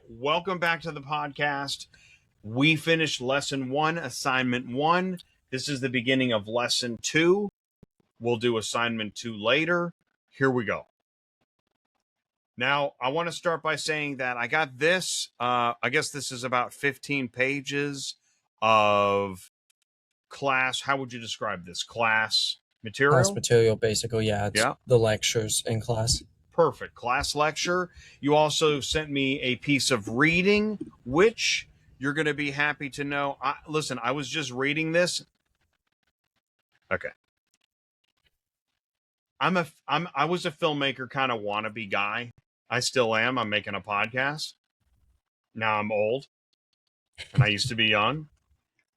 welcome back to the podcast. We finished lesson 1, assignment 1. This is the beginning of lesson 2. We'll do assignment 2 later. Here we go. Now, I want to start by saying that I got this. I guess this is about 15 pages of class. How would you describe this? Class material? Class material, basically, yeah. It's the lectures in class. Perfect. Class lecture. You also sent me a piece of reading, which you're going to be happy to know. Listen, I was just reading this. Okay. I was a filmmaker kind of wannabe guy. I still am. I'm making a podcast. Now I'm old. And I used to be young.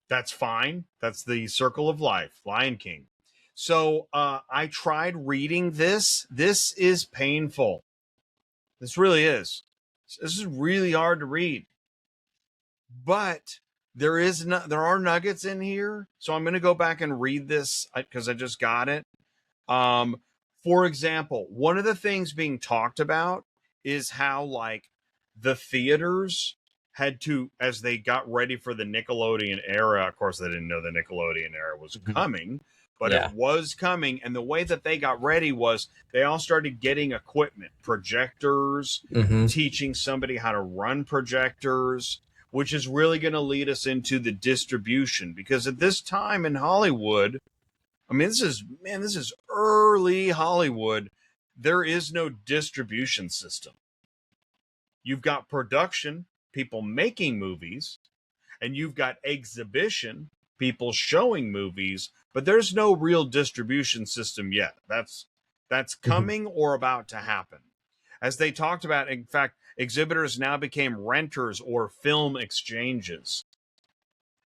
That's fine. That's the circle of life. Lion King. So I tried reading this. This is painful. This really is. This is really hard to read. But there are nuggets in here. So I'm going to go back and read this because I just got it. For example, one of the things being talked about is how like the theaters had to, as they got ready for the Nickelodeon era. Of course, they didn't know the Nickelodeon era was coming. But it was coming, and the way that they got ready was they all started getting equipment, projectors, teaching somebody how to run projectors, which is really going to lead us into the distribution. Because at this time in Hollywood, I mean, this is early Hollywood. There is no distribution system. You've got production, people making movies, and you've got exhibition, people showing movies, but there's no real distribution system yet. That's coming or about to happen. As they talked about, in fact, exhibitors now became renters or film exchanges.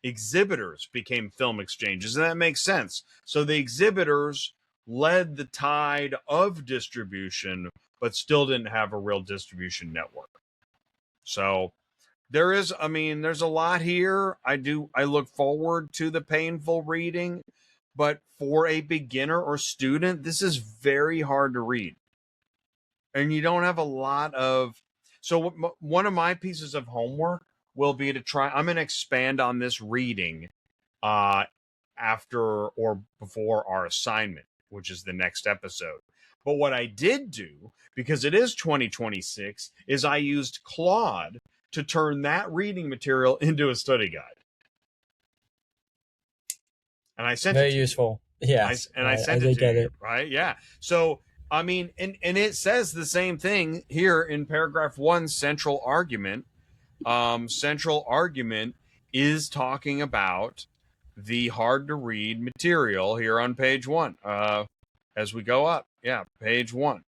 Exhibitors became film exchanges, and that makes sense. So the exhibitors led the tide of distribution, but still didn't have a real distribution network. So there's a lot here. I look forward to the painful reading, but for a beginner or student, this is very hard to read. And you don't have a lot of, so one of my pieces of homework will be to try, I'm going to expand on this reading after or before our assignment, which is the next episode. But what I did do, because it is 2026, is I used Claude to turn that reading material into a study guide. And I sent it to you. Very useful. Yeah. I sent it to you, right? Yeah. So, I mean, and it says the same thing here in paragraph 1, central argument. Central argument is talking about the hard to read material here on page 1. As we go up. Yeah, page 1.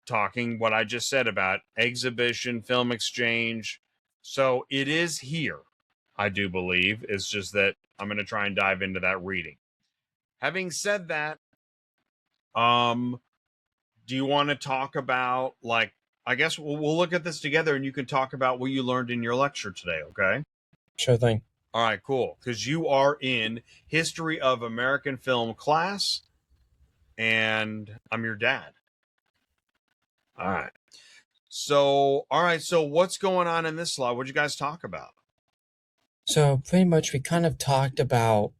Talking what I just said about exhibition, film exchange. So it is here, I do believe. It's just that I'm going to try and dive into that reading. Having said that, do you want to talk about, like, I guess we'll look at this together and you can talk about what you learned in your lecture today, okay? Sure thing. All right, cool. Because you are in History of American Film class, and I'm your dad. All right. So what's going on in this slide? What'd you guys talk about? So pretty much we kind of talked about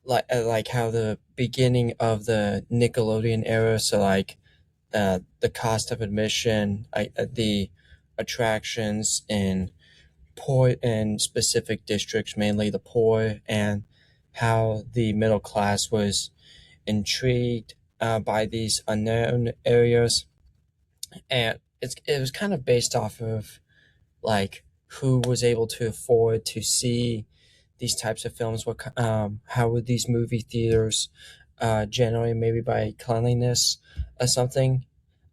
like how the beginning of the Nickelodeon era, so like the cost of admission, the attractions in poor and specific districts, mainly the poor, and how the middle class was intrigued by these unknown areas. And it was kind of based off of like who was able to afford to see these types of films. How would these movie theaters generate, maybe by cleanliness or something.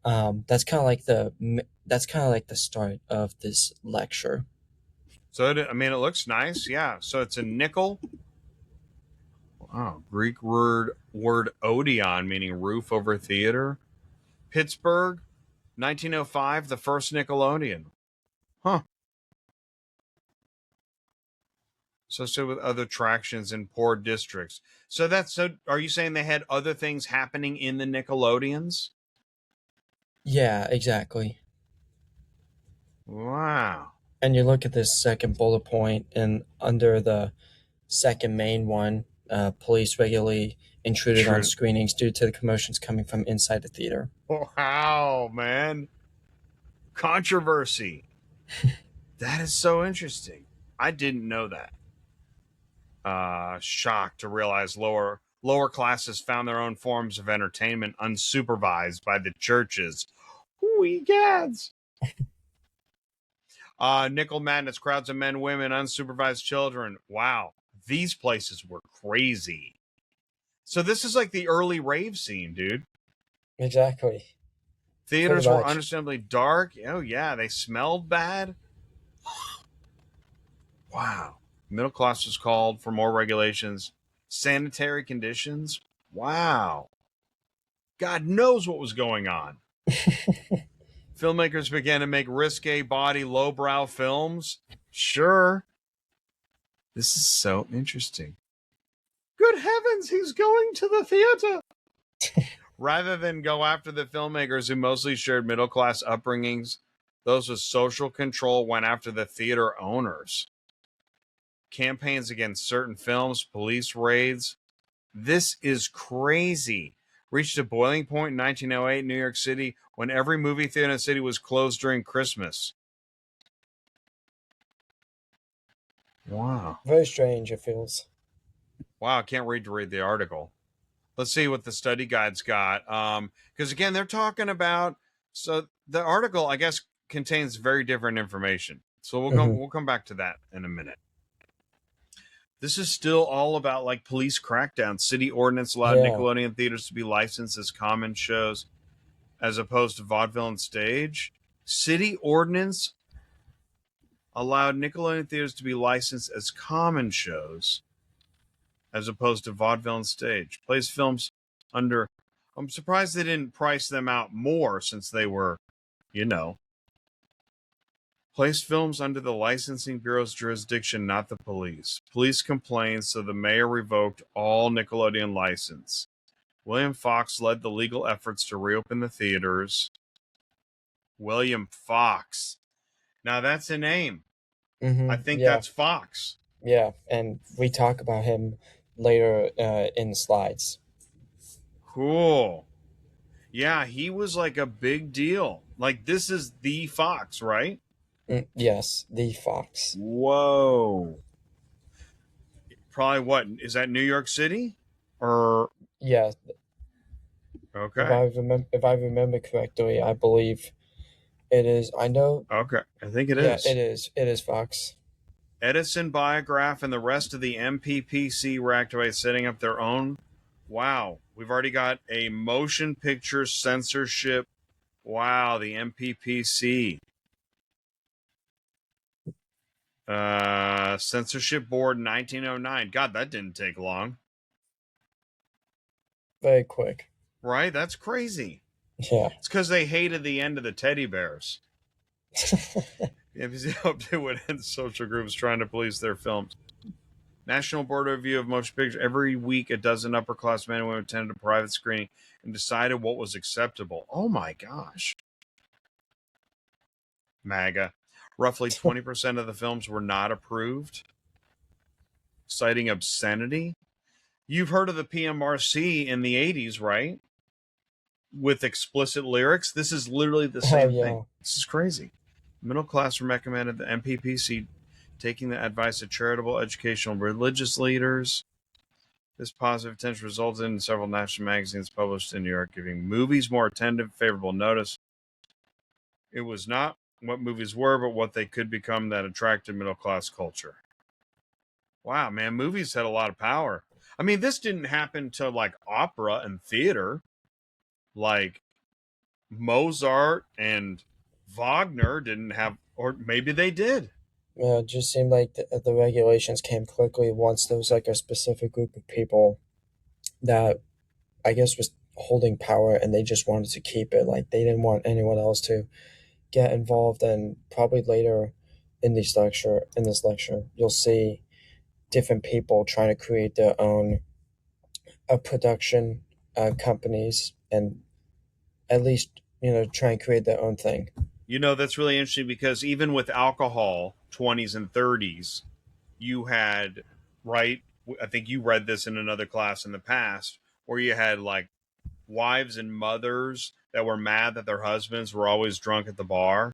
That's kind of like the start of this lecture. So it looks nice. Yeah. So it's a nickel. Wow. Greek word odeon, meaning roof over theater. Pittsburgh, 1905, the first Nickelodeon. Huh. Associated with other attractions in poor districts. So are you saying they had other things happening in the Nickelodeons? Yeah, exactly. Wow. And you look at this second bullet point, and under the second main one, police regularly intruded on True. screenings due to the commotions coming from inside the theater. Wow, man. Controversy. That is so interesting. I didn't know that. Shocked to realize lower classes found their own forms of entertainment unsupervised by the churches. Whoo, gads. Nickel madness, crowds of men, women, unsupervised children. Wow, these places were crazy. So this is like the early rave scene, dude. Exactly. Theaters were understandably dark. Oh yeah, they smelled bad. Wow. Middle class was called for more regulations, sanitary conditions. Wow. God knows what was going on. Filmmakers began to make risque body, lowbrow films. Sure. This is so interesting. Good heavens, he's going to the theater. Rather than go after the filmmakers who mostly shared middle class upbringings, those with social control went after the theater owners. Campaigns against certain films, police raids. This is crazy. Reached a boiling point in 1908 in New York City when every movie theater in the city was closed during Christmas. Wow. Very strange, it feels. Wow, I can't wait to read the article. Let's see what the study guide's got. Because again, they're talking about, so the article, I guess, contains very different information. So we'll come back to that in a minute. This is still all about like police crackdown. City ordinance allowed Nickelodeon theaters to be licensed as common shows as opposed to vaudeville and stage. City ordinance allowed Nickelodeon theaters to be licensed as common shows as opposed to vaudeville and stage. Plays films under. I'm surprised they didn't price them out more since they were, placed films under the licensing bureau's jurisdiction, not the police. Police complained, so the mayor revoked all Nickelodeon license. William Fox led the legal efforts to reopen the theaters. William Fox. Now that's a name. I think that's Fox. Yeah, and we talk about him later in the slides. Cool. Yeah, he was like a big deal. Like, this is the Fox, right? Yes, the Fox. Whoa. Probably what? Is that New York City? Or yeah. Okay. If I remember correctly, I believe it is. I know. Okay, I think it is. Yeah, it is. It is Fox. Edison, Biograph, and the rest of the MPPC were activated, setting up their own. Wow, we've already got a motion picture censorship. Wow, the MPPC. Censorship Board 1909. God, that didn't take long. Very quick. Right? That's crazy. Yeah. It's because they hated the end of the teddy bears. The MPPC hoped it would end social groups trying to police their films. National Board of Review of Motion Pictures. Every week, a dozen upper-class men and women attended a private screening and decided what was acceptable. Oh my gosh. MAGA. Roughly 20% of the films were not approved, citing obscenity. You've heard of the PMRC in the 80s, right? With explicit lyrics. This is literally the same thing. This is crazy. Middle class recommended the MPPC taking the advice of charitable, educational, religious leaders. This positive attention resulted in several national magazines published in New York giving movies more attentive, favorable notice. It was not what movies were, but what they could become that attracted middle-class culture. Wow, man, movies had a lot of power. I mean, this didn't happen to, like, opera and theater. Like, Mozart and Wagner didn't have, or maybe they did. Yeah, it just seemed like the regulations came quickly once there was, like, a specific group of people that I guess was holding power, and they just wanted to keep it. Like, they didn't want anyone else to get involved. And probably later in this lecture, you'll see different people trying to create their own production companies, and at least try and create their own thing. You know, that's really interesting because even with alcohol, 20s and 30s, you had, right? I think you read this in another class in the past, where you had like wives and mothers that were mad that their husbands were always drunk at the bar.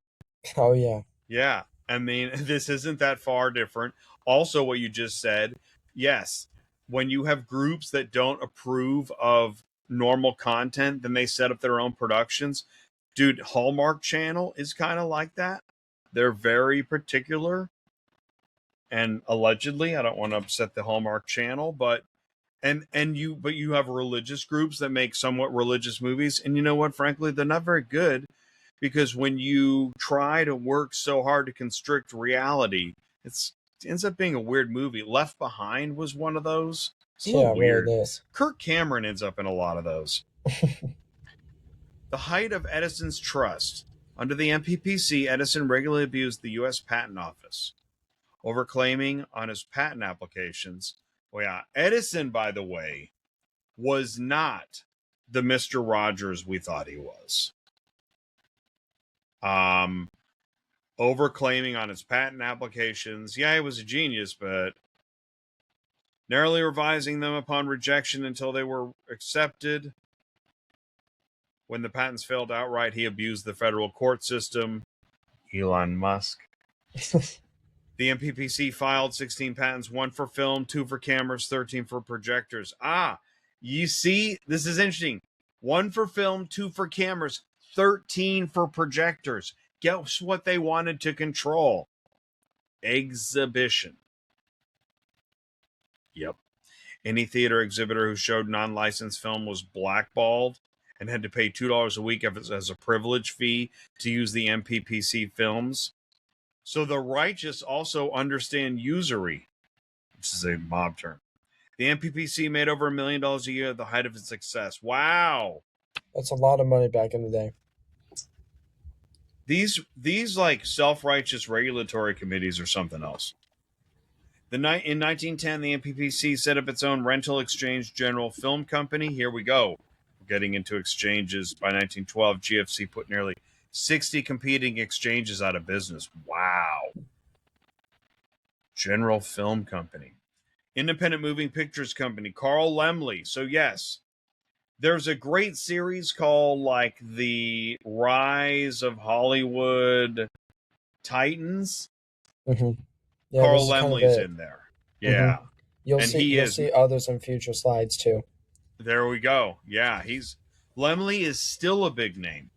Oh yeah. Yeah. I mean, this isn't that far different. Also, what you just said, yes, when you have groups that don't approve of normal content, then they set up their own productions. Dude, Hallmark Channel is kind of like that. They're very particular. And allegedly, I don't want to upset the Hallmark Channel, but you have religious groups that make somewhat religious movies, and you know what, frankly, they're not very good, because when you try to work so hard to constrict reality, it ends up being a weird movie. Left Behind was one of those. It's a Yeah, little it really weird. does. Kirk Cameron ends up in a lot of those. The height of Edison's trust. Under the MPPC, Edison regularly abused the U.S. Patent Office, overclaiming on his patent applications. Well, yeah, Edison, by the way, was not the Mr. Rogers we thought he was. Overclaiming on his patent applications. Yeah, he was a genius, but narrowly revising them upon rejection until they were accepted. When the patents failed outright, he abused the federal court system. Elon Musk. The MPPC filed 16 patents, 1 for film, 2 for cameras, 13 for projectors. You see, this is interesting. 1 for film, 2 for cameras, 13 for projectors. Guess what they wanted to control? Exhibition. Yep. Any theater exhibitor who showed non-licensed film was blackballed and had to pay $2 a week as a privilege fee to use the MPPC films. So the righteous also understand usury, which is a mob term. The MPPC made over $1 million a year at the height of its success. Wow. That's a lot of money back in the day. These like self-righteous regulatory committees are something else. In 1910, the MPPC set up its own rental exchange general film company. Here we go. We're getting into exchanges. By 1912, GFC put nearly 60 competing exchanges out of business. Wow. General Film Company. Independent Moving Pictures Company. Carl Laemmle. So yes, there's a great series called like The Rise of Hollywood Titans. Mm-hmm. Yeah, Carl this is kind of Laemmle's it. in there. Mm-hmm. Yeah. You'll And see. he You'll is. see others in future slides too. There we go. Yeah, Laemmle is still a big name.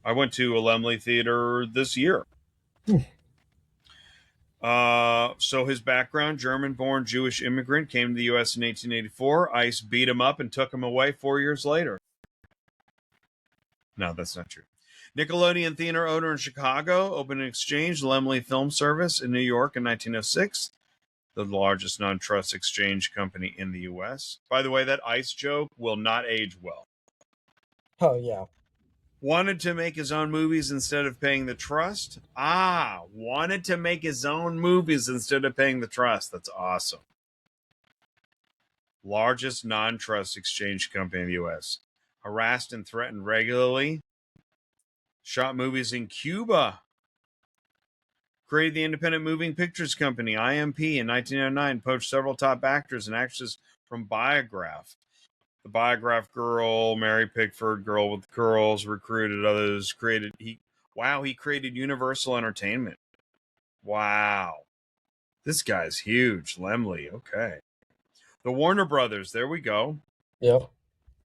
I went to a Laemmle theater this year. So his background, German-born Jewish immigrant, came to the U.S. in 1884. ICE beat him up and took him away 4 years later. No, that's not true. Nickelodeon theater owner in Chicago opened an exchange, Laemmle Film Service, in New York in 1906. The largest non-trust exchange company in the U.S. By the way, that ICE joke will not age well. Oh yeah. Wanted to make his own movies instead of paying the trust. Wanted to make his own movies instead of paying the trust. That's awesome. Largest non-trust exchange company in the U.S. Harassed and threatened regularly. Shot movies in Cuba. Created the Independent Moving Pictures Company, IMP, in 1909. Poached several top actors and actresses from Biograph. The Biograph Girl, Mary Pickford, Girl with Curls, recruited others. He created Universal Entertainment. Wow. This guy's huge. Laemmle. Okay. The Warner Brothers. There we go. Yep.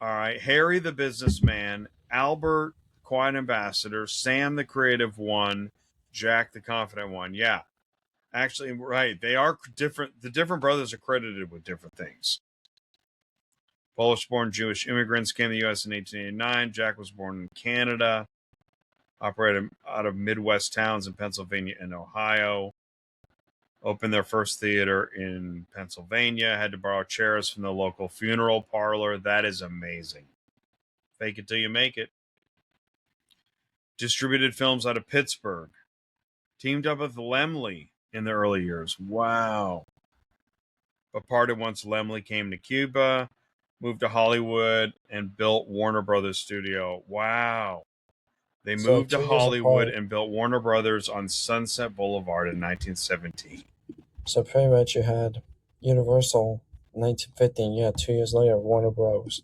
All right. Harry the businessman. Albert, quiet ambassador. Sam the creative one. Jack the confident one. Yeah. Actually, right. They are different. The different brothers are credited with different things. Polish-born Jewish immigrants came to the U.S. in 1889. Jack was born in Canada. Operated out of Midwest towns in Pennsylvania and Ohio. Opened their first theater in Pennsylvania. Had to borrow chairs from the local funeral parlor. That is amazing. Fake it till you make it. Distributed films out of Pittsburgh. Teamed up with Laemmle in the early years. Wow. But parted once Laemmle came to Cuba. Moved to Hollywood and built Warner Brothers Studio. Wow. They So moved to 2 years Hollywood apart. and built Warner Brothers on Sunset Boulevard in 1917. So pretty much you had Universal 1915. Yeah, 2 years later, Warner Bros.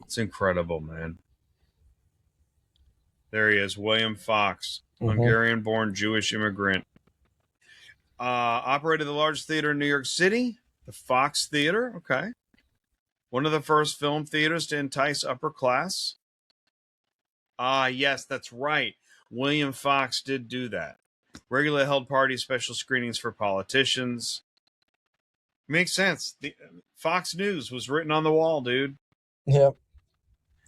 It's incredible, man. There he is, William Fox, Hungarian-born Jewish immigrant. Operated the largest theater in New York City, the Fox Theater. Okay. One of the first film theaters to entice upper class. Yes, that's right. William Fox did do that. Regularly held parties, special screenings for politicians. Makes sense. The Fox News was written on the wall, dude. Yep.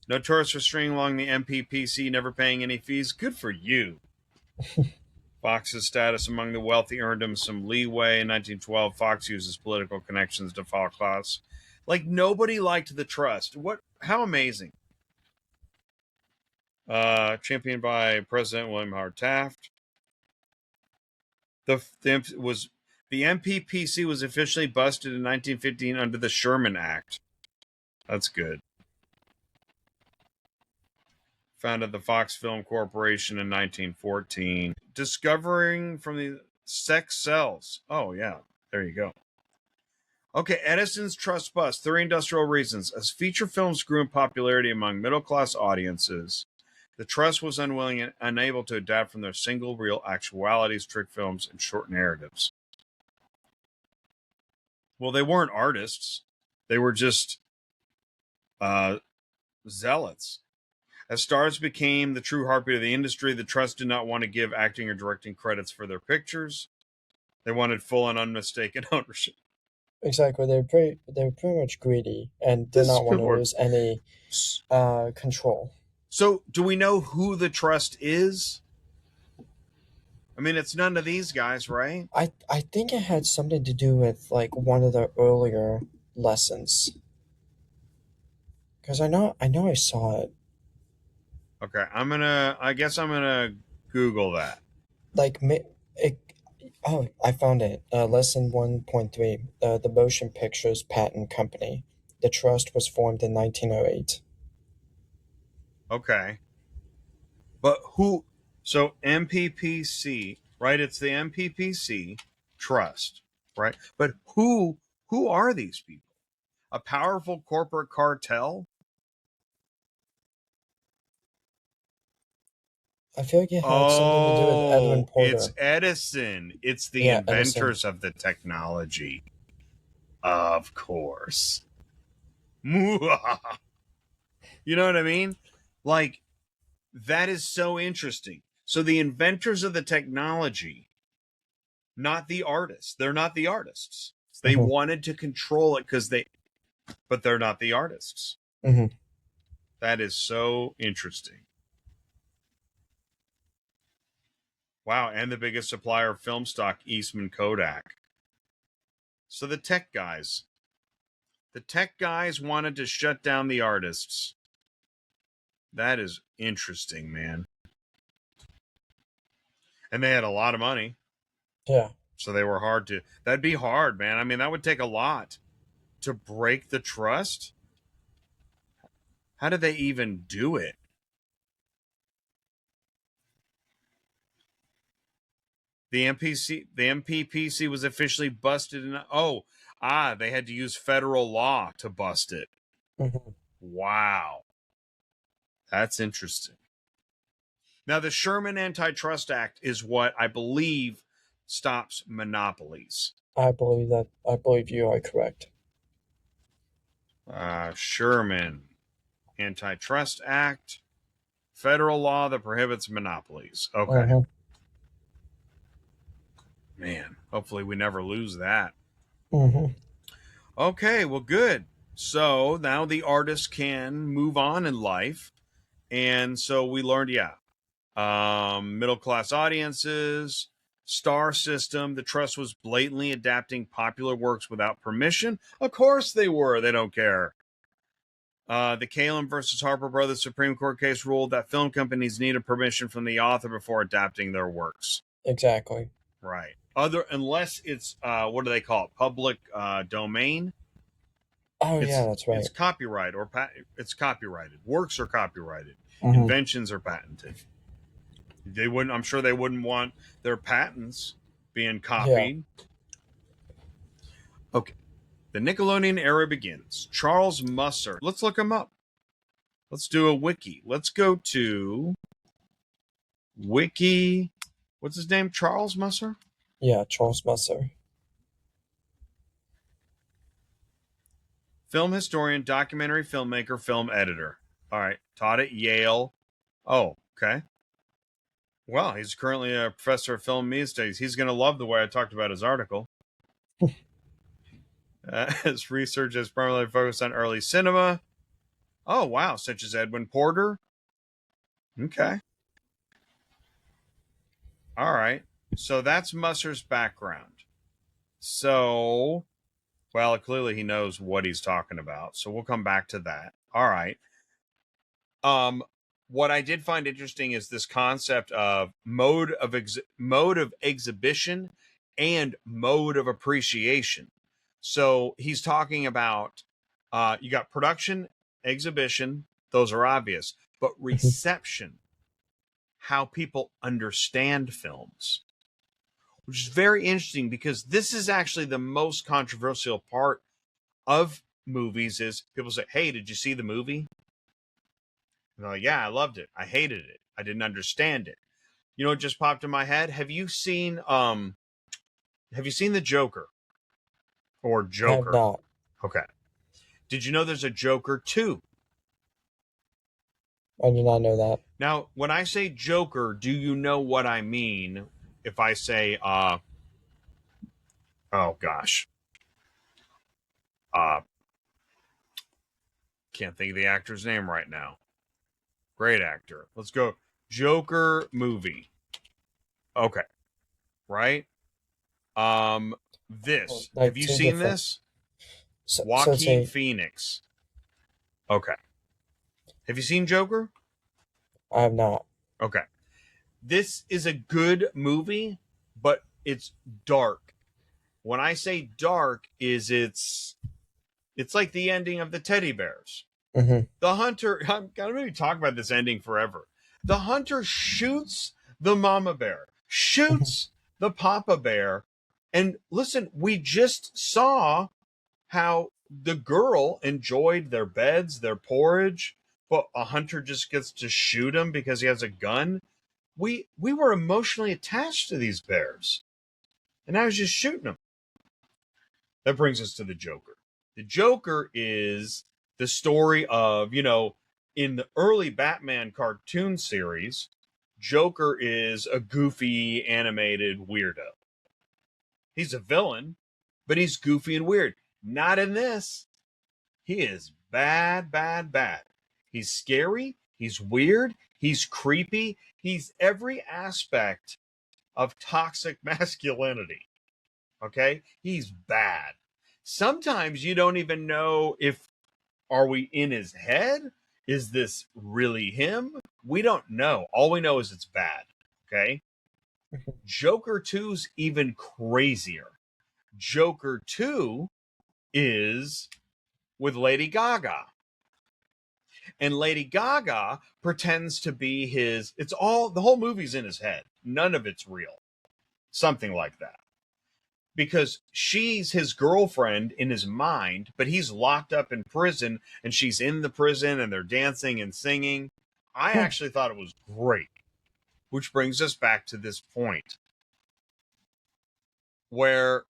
Notorious for stringing along the MPPC, never paying any fees. Good for you. Fox's status among the wealthy earned him some leeway. In 1912, Fox used his political connections to follow class. Like, nobody liked the trust. How amazing. Championed by President William Howard Taft. The MPPC was officially busted in 1915 under the Sherman Act. That's good. Founded the Fox Film Corporation in 1914. Discovering from the sex cells. Oh, yeah. There you go. Okay, Edison's trust bust. 3 industrial reasons. As feature films grew in popularity among middle-class audiences, the trust was unwilling and unable to adapt from their single reel actualities, trick films, and short narratives. Well, they weren't artists. They were just zealots. As stars became the true heartbeat of the industry, the trust did not want to give acting or directing credits for their pictures. They wanted full and unmistaken ownership. Exactly. They were pretty much greedy and did not want to lose any control. So, do we know who the trust is? I mean, it's none of these guys, right? I think it had something to do with like one of the earlier lessons. Because I know I saw it. Okay, I guess I'm gonna Google that. Like I found it. Lesson 1.3. The Motion Pictures Patent Company. The trust was formed in 1908. Okay, but who? So MPPC, right? It's the MPPC trust, right? But who are these people? A powerful corporate cartel? I feel like it had something to do with Edwin Porter. It's Edison. It's the inventors of the technology. Of course. You know what I mean? Like, that is so interesting. So the inventors of the technology, not the artists. They're not the artists. They wanted to control it but they're not the artists. That is so interesting. Wow, and the biggest supplier of film stock, Eastman Kodak. So the tech guys wanted to shut down the artists. That is interesting, man. And they had a lot of money. Yeah. So they were that'd be hard, man. I mean, that would take a lot to break the trust. How did they even do it? The MPPC was officially busted they had to use federal law to bust it. Wow. That's interesting. Now, the Sherman Antitrust Act is what I believe stops monopolies. I believe you are correct. Sherman Antitrust Act, federal law that prohibits monopolies. Okay. Man, hopefully we never lose that. Okay, well, good. So now the artist can move on in life. And so we learned, middle-class audiences, star system. The trust was blatantly adapting popular works without permission. Of course they were. They don't care. The Kalem versus Harper Brothers Supreme Court case ruled that film companies needed permission from the author before adapting their works. Exactly. Right. Unless it's, what do they call it? Public domain? Oh yeah, that's right. It's copyright or it's copyrighted. Works are copyrighted. Mm-hmm. Inventions are patented. They wouldn't. I'm sure they wouldn't want their patents being Yeah. copied. Okay. The Nickelodeon era begins. Charles Musser. Let's look him up. Let's do a wiki. Let's go to wiki. What's his name? Charles Musser? Yeah, Charles Musser. Film historian, documentary filmmaker, film editor. All right. Taught at Yale. Oh, okay. Well, he's currently a professor of film these days. He's going to love the way I talked about his article. His research is primarily focused on early cinema. Oh, wow. Such as Edwin Porter. Okay. All right. So that's Musser's background. So, well, clearly he knows what he's talking about. So we'll come back to that. All right. What I did find interesting is this concept of mode of exhibition and mode of appreciation. So he's talking about you got production, exhibition, those are obvious, but reception, how people understand films, which is very interesting because this is actually the most controversial part of movies is people say, hey, did you see the movie? And they're like, yeah, I loved it. I hated it. I didn't understand it. You know what just popped in my head? Have you seen the Joker? Or I have Joker? not. Okay. Did you know there's a Joker 2? I did not know that. Now, when I say Joker, do you know what I mean if I say oh gosh. Can't think of the actor's name right now. Great actor. Let's go. Joker movie. Okay. Right? This. Like have you two seen different- this? So Joaquin Phoenix. Okay. Have you seen Joker? I have not. Okay. This is a good movie, but it's dark. When I say dark, it's like the ending of the Teddy Bears. Mm-hmm. The hunter, I'm gonna maybe talk about this ending forever. The hunter shoots the mama bear, shoots the papa bear, and listen, we just saw how the girl enjoyed their beds, their porridge, but a hunter just gets to shoot him because he has a gun. We were emotionally attached to these bears, and I was just shooting them. That brings us to the Joker. The Joker is the story of, in the early Batman cartoon series, Joker is a goofy animated weirdo. He's a villain, but he's goofy and weird. Not in this. He is bad, bad, bad. He's scary. He's weird. He's creepy. He's every aspect of toxic masculinity. Okay? He's bad. Sometimes you don't even know if are we in his head? Is this really him? We don't know. All we know is it's bad. Okay? Joker 2's even crazier. Joker 2 is with Lady Gaga. And Lady Gaga pretends to be the whole movie's in his head. None of it's real. Something like that. Because she's his girlfriend in his mind, but he's locked up in prison and she's in the prison and they're dancing and singing. I actually thought it was great. Which brings us back to this point where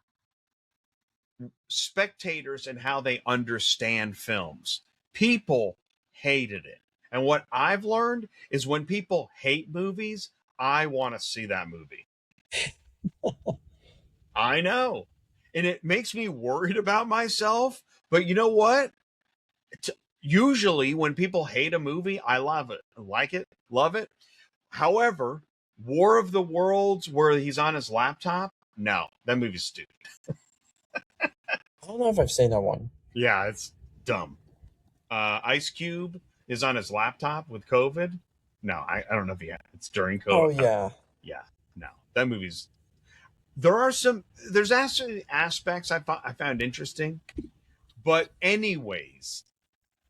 spectators and how they understand films. People hated it. And what I've learned is when people hate movies, I want to see that movie. I know. And it makes me worried about myself. But you know what? Usually when people hate a movie, I love it. Like it, love it. However, War of the Worlds, where he's on his laptop, no, that movie's stupid. I don't know if I've seen that one. Yeah, it's dumb. Ice Cube is on his laptop with COVID. No, I don't know if it's during COVID. Oh yeah. Yeah, no, that movie's. There's actually aspects I found interesting, But anyways,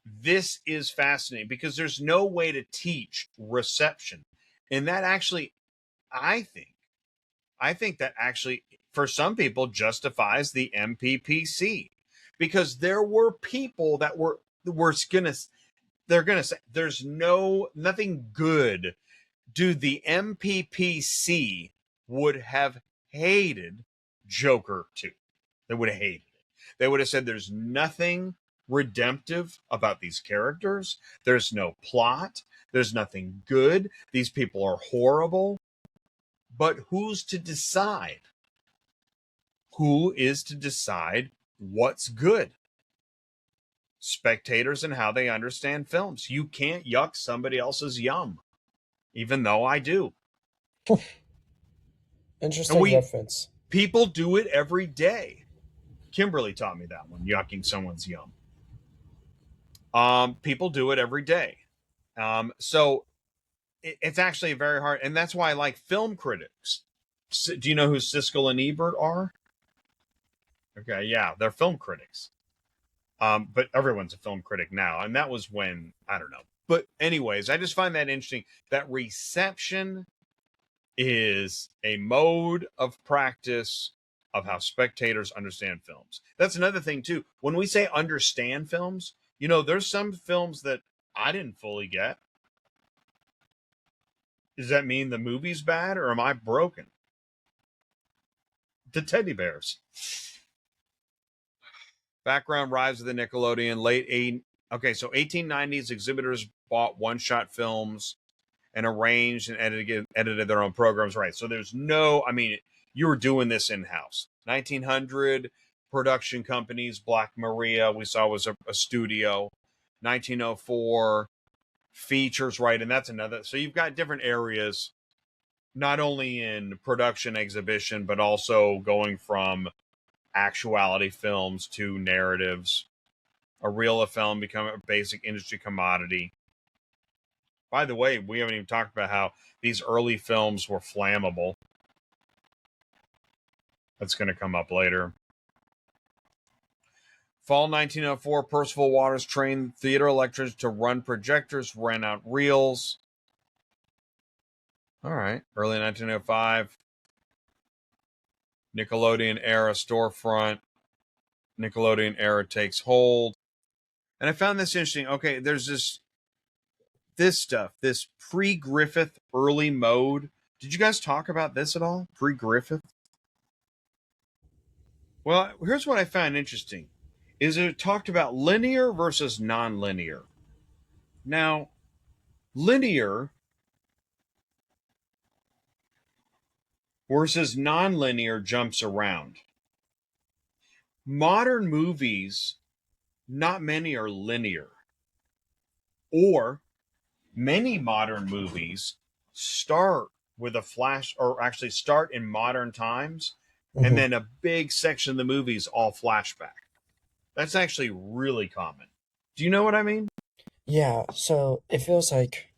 this is fascinating because there's no way to teach reception. And that actually, I think, that actually, for some people, justifies the MPPC, because there were people that were gonna, they're gonna say there's nothing good. Dude, the MPPC would have hated Joker 2. They would have hated it. They would have said there's nothing redemptive about these characters. There's no plot. There's nothing good. These people are horrible. But who's to decide? Who is to decide what's good? Spectators and how they understand films. You can't yuck somebody else's yum, even though I do. Interesting reference. People do it every day. Kimberly taught me that one, yucking someone's yum. People do it every day. So it's actually very hard. And that's why I like film critics. Do you know who Siskel and Ebert are? Okay, yeah, they're film critics. But everyone's a film critic now. And that was when, I don't know. But anyways, I just find that interesting. That reception is a mode of practice of how spectators understand films. That's another thing too. When we say understand films, there's some films that I didn't fully get. Does that mean the movie's bad, or am I broken? The teddy bears. Background rise of the Nickelodeon, so 1890s exhibitors bought one-shot films and arranged and edited their own programs. Right. So there's you were doing this in-house. 1900 production companies, Black Maria, we saw was a studio. 1904 features, right? And that's another. So you've got different areas, not only in production exhibition, but also going from actuality films to narratives. A reel of film become a basic industry commodity. By the way, we haven't even talked about how these early films were flammable. That's going to come up later. Fall 1904, Percival Waters trained theater electricians to run projectors, rent out reels. All right. Early 1905, Nickelodeon era storefront. Nickelodeon era takes hold. And I found this interesting. Okay, there's this stuff, this pre-Griffith early mode. Did you guys talk about this at all? Pre-Griffith? Well, here's what I found interesting. Is it talked about linear versus non-linear. Now, linear versus non-linear jumps around. Modern movies, not many are linear. Or many modern movies start with a flash, or actually start in modern times, and then a big section of the movie is all flashback. That's actually really common. Do you know what I mean? Yeah, so it feels like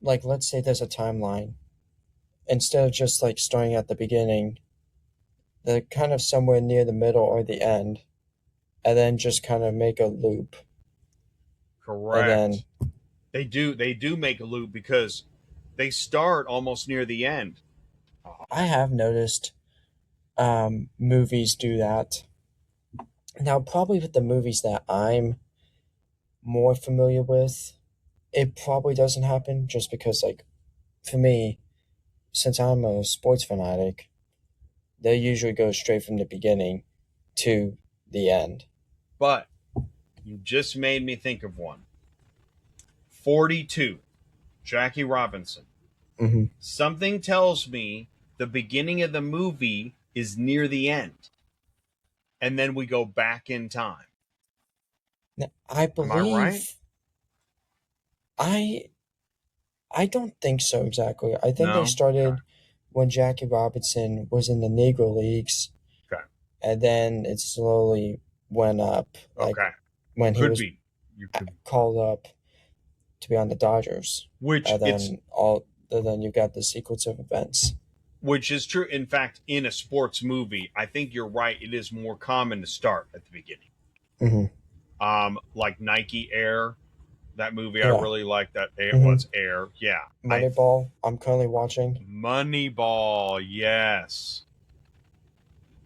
let's say there's a timeline. Instead of just starting at the beginning, they're kind of somewhere near the middle or the end, and then just kind of make a loop. Correct. And then they do make a loop because they start almost near the end. I have noticed movies do that. Now, probably with the movies that I'm more familiar with, it probably doesn't happen just because, for me, since I'm a sports fanatic, they usually go straight from the beginning to the end. But you just made me think of one. 42, Jackie Robinson. Mm-hmm. Something tells me the beginning of the movie is near the end. And then we go back in time. Now, I believe... Am I right? I don't think so exactly. I think they started when Jackie Robinson was in the Negro Leagues. Okay. And then it slowly went up. When he was called up to be on the Dodgers. Then you got the sequence of events. Which is true. In fact, in a sports movie, I think you're right. It is more common to start at the beginning. Hmm. Like Nike Air, that movie I Yeah. really liked. That it Hmm. was Air. Yeah, Moneyball. I'm currently watching. Moneyball. Yes,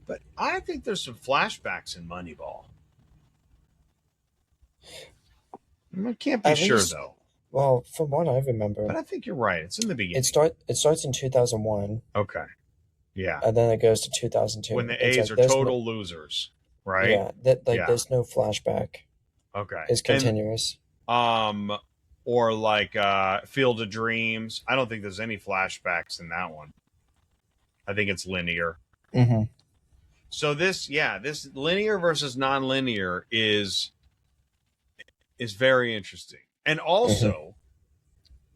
but I think there's some flashbacks in Moneyball. I can't be At sure least, though, well, from what I but remember, I think you're right. It's in the it beginning. starts in 2001, Okay. Yeah. and then it goes to When 2002. the It's A's like are there's no, total losers, right? yeah, that like Yeah. there's no flashback. Okay. It's And continuous. um or like Field of Dreams. I don't think there's any flashbacks in that one. I think it's linear. Hmm. So this linear versus nonlinear is very interesting. And Hmm. also,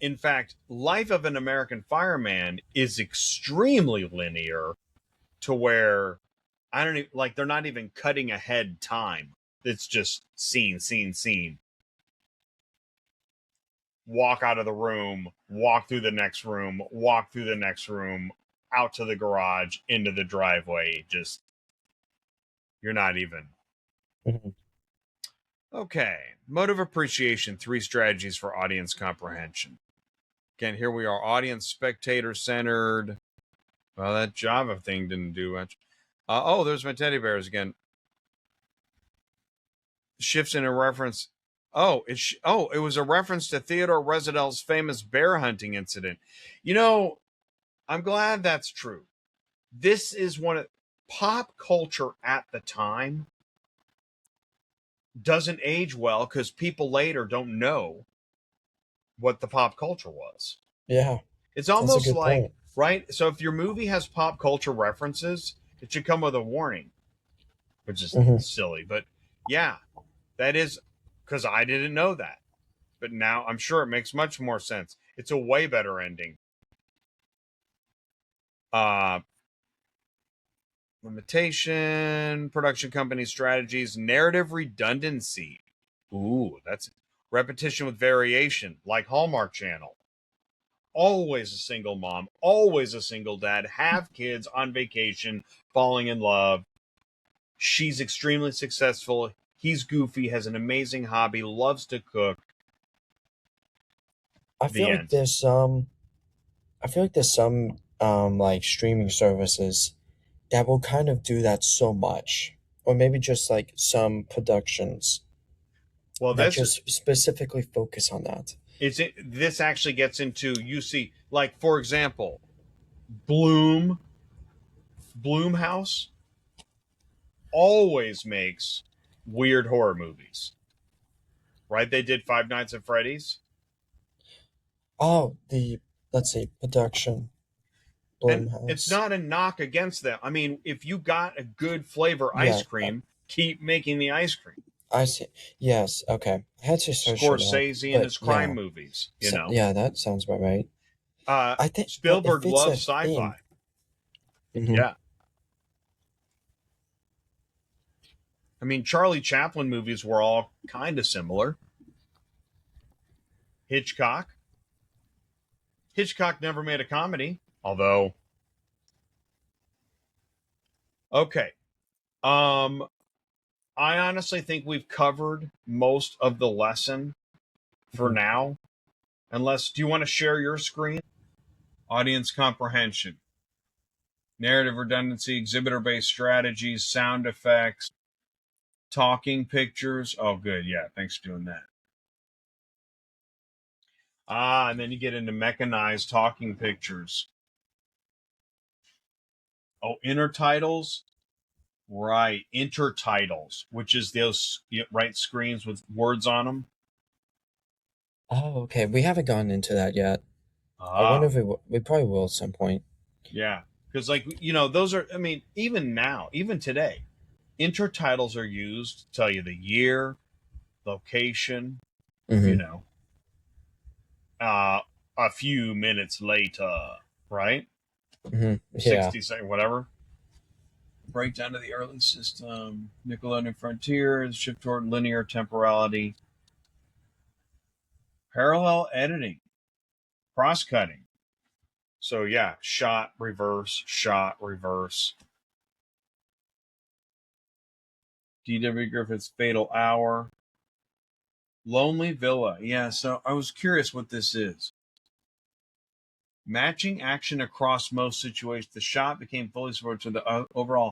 in fact, Life of an American Fireman is extremely linear to where I don't even, like they're not even cutting ahead time. It's just scene, scene, scene. Walk out of the room, walk through the next room, walk through the next room, out to the garage, into the driveway. Just you're not even. Hmm. Okay. Motive appreciation, 3 strategies for audience comprehension. Again, here we are, audience spectator centered. Well, that Java thing didn't do much. Oh, there's my teddy bears again. Shifts in a reference. It was a reference to Theodore Roosevelt's famous bear hunting incident. You know, I'm glad that's true. This is one of pop culture at the time doesn't age well because people later don't know what the pop culture was. Yeah, It's that's a almost good like, point. right? So if your movie has pop culture references, it should come with a warning, which is Hmm. silly. But yeah, that is because I didn't know that. But now I'm sure it makes much more sense. It's a way better ending. Uh, Limitation, production company strategies, narrative redundancy. Ooh, that's repetition with variation, like Hallmark Channel. Always a single mom, always a single dad, have kids on vacation, falling in love. She's extremely successful. He's goofy, has an amazing hobby, loves to cook. I The feel like end. there's some. I feel like there's some like streaming services that will kind of do that so much, or maybe just like some productions Well, that this just specifically focus on that. this actually gets into, you see, like for example, Bloom Bloomhouse always makes weird horror movies, right? They did Five Nights at Freddy's, Oh, the let's see, production and it's Bloomhouse. not a knock against them. I mean, if you got a good flavor ice Yeah, cream, keep making the ice cream. I see. Yes, okay. I had to search it up, Scorsese and but his crime yeah, movies, so, yeah, that sounds about right. I think, well, if Spielberg it's a loves theme, sci-fi. hmm Yeah, I mean, Charlie Chaplin movies were all kind of similar. Hitchcock. Hitchcock never made a comedy, although okay. Um, I honestly think we've covered most of the lesson for hmm now. Unless, do you want to share your screen? Audience comprehension, narrative redundancy, exhibitor based strategies, sound effects, talking pictures. Oh, good. Yeah. Thanks for doing that. And then you get into mechanized talking pictures. Oh, intertitles. Right. Intertitles, which is those right screens with words on them. Oh, okay. We haven't gone into that yet. I wonder Ah, if we probably will at some point. yeah. Because, like, those are, I mean, even now, even today, intertitles are used to tell you the year, location, you Hmm. know, uh, a few minutes later, right? Yeah. 60 seconds, whatever. Breakdown of the early system, Nickelodeon frontiers, shift toward linear temporality, parallel editing, cross cutting. So, yeah, shot, reverse, D.W. Griffith's Fatal Hour. Lonely Villa. Yeah, so I was curious what this is. Matching action across most situations. The shot became fully supported to the overall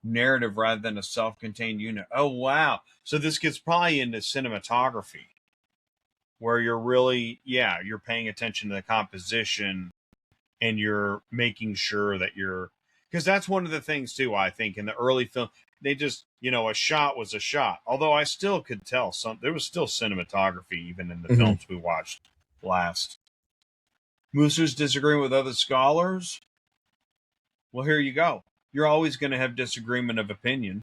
narrative rather than a self-contained unit. Oh, wow. So this gets probably into cinematography, where you're really, you're paying attention to the composition and you're making sure that you're, because that's one of the things too, I think in the early film, they just, a shot was a shot. Although I still could tell there was still cinematography even in the films we watched last. Musser's disagreeing with other scholars. Well, here you go. You're always going to have disagreement of opinion.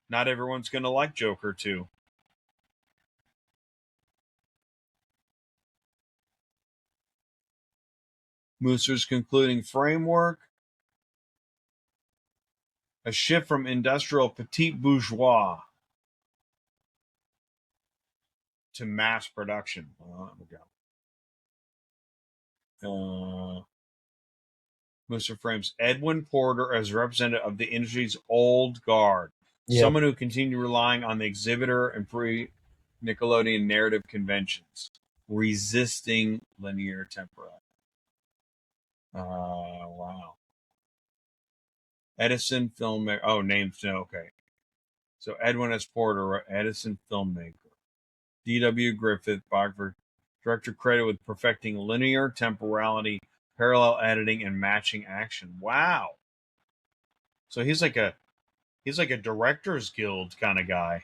Not everyone's going to like Joker 2. Musser's concluding framework. A shift from industrial petit bourgeois to mass production. There we go. Musser frames Edwin Porter as representative of the industry's old guard. Yep. Someone who continued relying on the exhibitor and pre-Nickelodeon narrative conventions, resisting linear temporality. Wow. Edison filmmaker. Oh, names. No, okay. So Edwin S. Porter, Edison filmmaker. D.W. Griffith, biographer, director credited with perfecting linear temporality, parallel editing, and matching action. Wow. So he's like a Directors Guild kind of guy.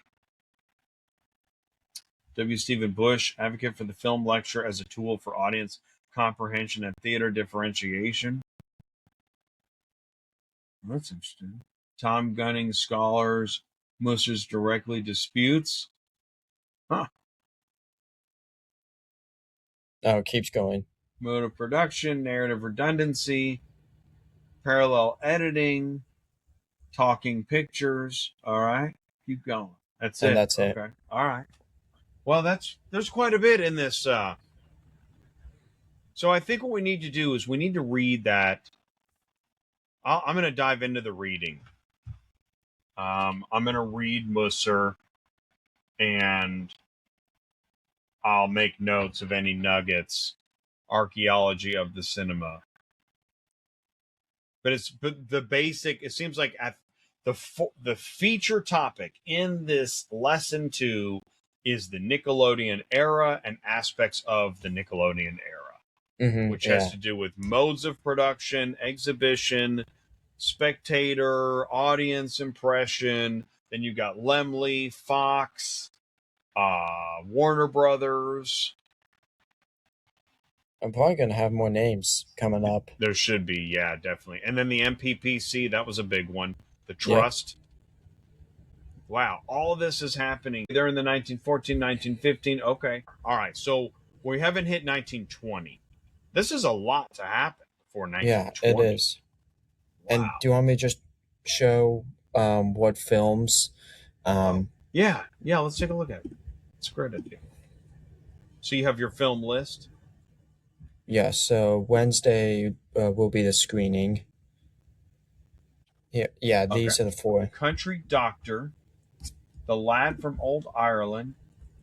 W. Stephen Bush, advocate for the film lecture as a tool for audience comprehension and theater differentiation. That's interesting. Tom Gunning, scholars, Musser's directly disputes. Huh. Oh, it keeps going. Mode of production, narrative redundancy, parallel editing, talking pictures. All right, keep going. That's it. That's it. Okay. All right. Well, there's quite a bit in this. So I think what we need to do is we need to read that. I'm going to dive into the reading. I'm going to read Musser, and I'll make notes of any nuggets. Archaeology of the cinema. But the basic. It seems like at the feature topic in this lesson 2 is the Nickelodeon era and aspects of the Nickelodeon era, which has to do with modes of production, exhibition, spectator, audience impression. Then you got Laemmle, Fox, Warner Brothers. I'm probably going to have more names coming up. There should be, yeah, definitely. And then the MPPC, that was a big one. The Trust. Yep. Wow, all of this is happening. They're in the 1914, 1915. Okay, all right. So we haven't hit 1920. This is a lot to happen before 1920. Yeah, it is. Wow. And do you want me to just show what films? Yeah, let's take a look at it. It's a great idea. So you have your film list? Yeah, so Wednesday will be the screening. Yeah, these are the 4. Country Doctor, The Lad from Old Ireland,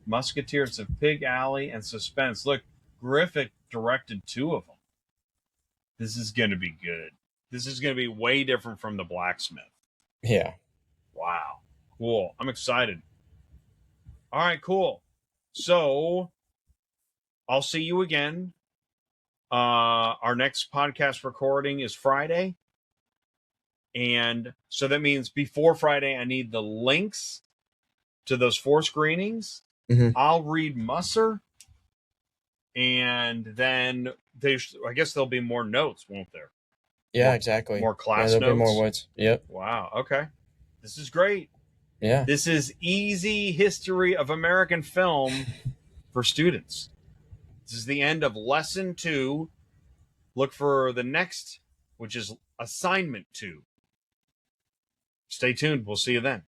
Musketeers of Pig Alley, and Suspense. Look, Griffith directed 2 of them. This is going to be good. This is going to be way different from The Blacksmith. Yeah. Wow. Cool. I'm excited. All right, cool. So I'll see you again. Our next podcast recording is Friday. And so that means before Friday, I need the links to those 4 screenings. I'll read Musser. And then I guess there'll be more notes, won't there? Yeah, exactly. More class notes. There'll be more words. Yep. Wow. Okay. This is great. Yeah. This is easy history of American film for students. This is the end of lesson 2. Look for the next, which is assignment 2. Stay tuned. We'll see you then.